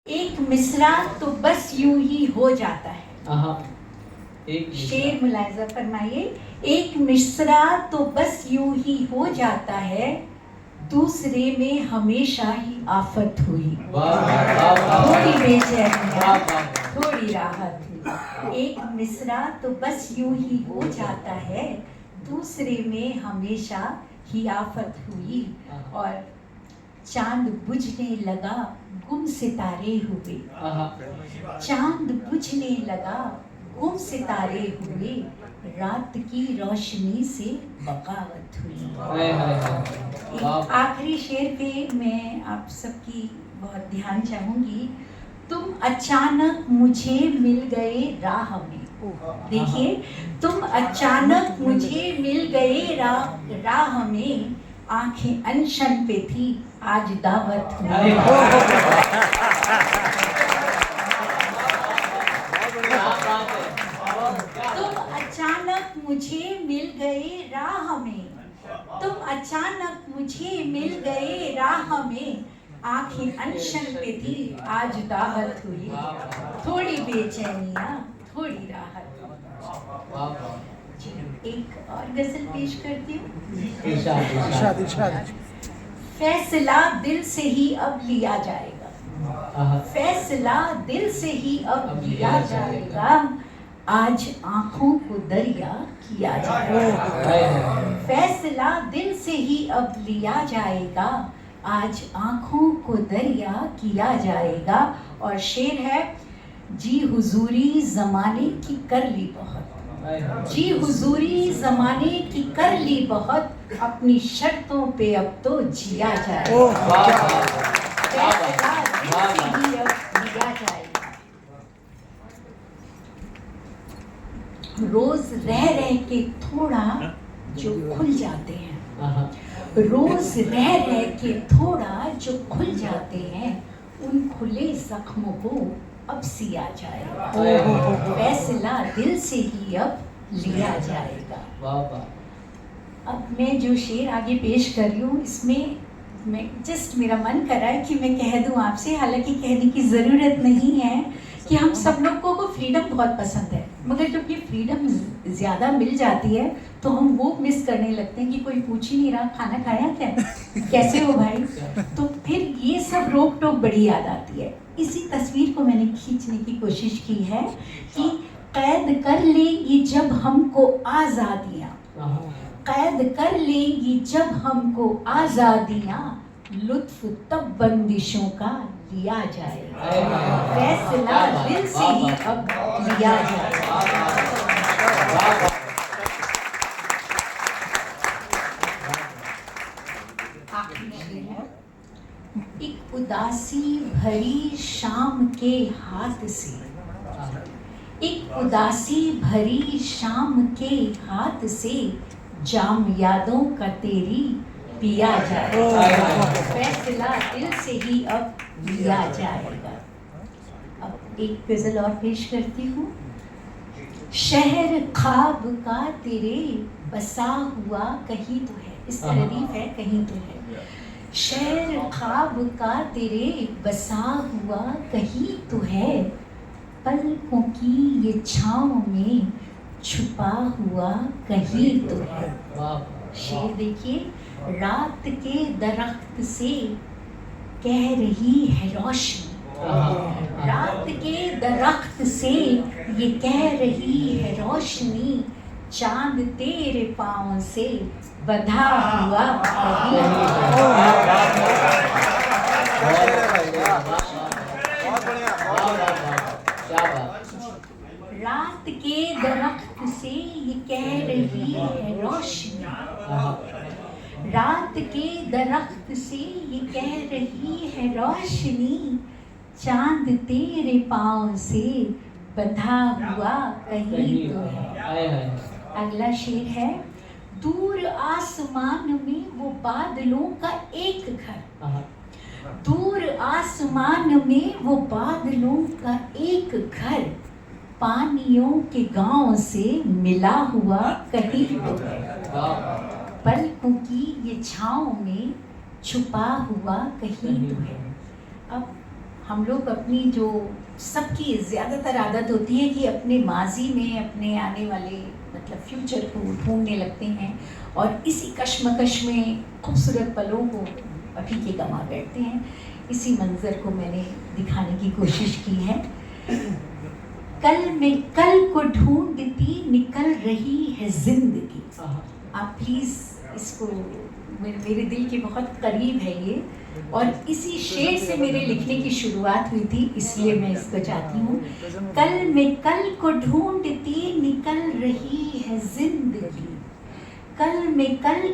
एक मिसरा तो बस यूं ही हो जाता है। एक शेर मुलाहिजा फरमाइए। एक मिसरा तो बस यूं ही हो जाता है, दूसरे में हमेशा ही आफत हुई। थोड़ी बेचैनियां, थोड़ी राहत हुई। एक मिसरा तो बस यूं ही हो जाता है, दूसरे में हमेशा ही आफत हुई। और चांद बुझने लगा, गुम सितारे हुए। चांद बुझने लगा, गुम सितारे हुए, रात की रोशनी से बगावत हुई। एक आखिरी शेर पे मैं आप सबकी बहुत ध्यान चाहूंगी। तुम अचानक मुझे मिल गए राह में। देखिए, तुम अचानक मुझे मिल गए राह में, आंखें अनशन पे थी, आज दावत हुई। तुम अचानक मुझे मिल गए राह में, तुम अचानक मुझे मिल गए राह में, आंखें अनशन पे थी, आज दावत हुई। थोड़ी बेचैनियां, थोड़ी राहत। एक और गजल पेश करती हूँ। फैसला दिल से ही अब लिया जाएगा, फैसला दिल से ही अब लिया जाएगा, आज आंखों को दरिया किया जाएगा। फैसला दिल से ही अब लिया जाएगा, आज आंखों को दरिया किया जाएगा। और शेर है, जी हुजूरी जमाने की कर ली बहुत, जी हुजूरी जमाने की कर ली बहुत, अपनी शर्तों पे अब तो जिया जाएगा। फैसला दिल से ही अब लिया जाएगा। रोज रह रह के थोड़ा जो खुल जाते हैं, रोज रह रह के थोड़ा जो खुल जाते हैं, उन खुले जख्मों को अब सिया जाएगा। फैसला दिल से ही अब लिया जाएगा। अब मैं जो शेर आगे पेश कर रही हूँ, इसमें मैं जस्ट मेरा मन कर रहा है कि मैं कह दूँ आपसे, हालांकि कहने की ज़रूरत नहीं है, कि हम सब लोगों को फ्रीडम बहुत पसंद है, मगर जब ये फ्रीडम ज़्यादा मिल जाती है तो हम वो मिस करने लगते हैं कि कोई पूछ ही नहीं रहा खाना खाया क्या, कैसे हो भाई, तो फिर ये सब रोक टोक बड़ी याद आती है। इसी तस्वीर को मैंने खींचने की कोशिश की है कि कैद कर लेंगी जब हमको आज़ादियाँ, कैद कर लेंगी जब हमको आज़ादियाँ, लुत्फ तब बंदिशों का लिया जाएगा। फैसला दिल से ही अब लिया जाएगा। एक उदासी भरी शाम के हाथ से, एक उदासी भरी शाम के हाथ से, जाम यादों का तेरी पिया जाएगा। फैसला दिल से ही अब लिया जाएगा। अब एक गजल और पेश करती हूँ। शहर ख्वाब का तेरे बसा हुआ कहीं तो है, इस तरदीफ है कहीं तो है। शहर ख्वाब का तेरे बसा हुआ कहीं तो है, पलकों की ये छाँव में छुपा हुआ कहीं तो है। शेर देखिए, रात के दरख्त से कह रही है रोशनी, रात के दरख्त से ये कह रही है रोशनी, चांद तेरे पाँव से बंधा हुआ कहीं। रात के दरख्त से ये कह रही है रोशनी, रात के दरख्त से ये कह रही है रोशनी, चांद तेरे पाँव से बंधा हुआ कहीं तो है। अगला शेर है, दूर आसमान में वो बादलों का एक घर, दूर आसमान में वो बादलों का एक घर, पानियों के गांव से मिला हुआ कहीं तो है। पलकों की ये छाँव में छुपा हुआ कहीं तो है। अब हम लोग अपनी जो सबकी ज़्यादातर आदत होती है कि अपने माजी में अपने आने वाले मतलब फ्यूचर को ढूंढने लगते हैं और इसी कश्मकश में खूबसूरत पलों को अभी के गंवा बैठते हैं। इसी मंज़र को मैंने दिखाने की कोशिश की है। कल को ढूंढती निकल रही है जिंदगी। आप प्लीज़ इसको, मेरे दिल के बहुत करीब है ये, और इसी शेर से मेरे लिखने की शुरुआत हुई थी, इसलिए मैं इसको चाहती हूँ। कल को ढूंढती निकल रही है जिंदगी, कल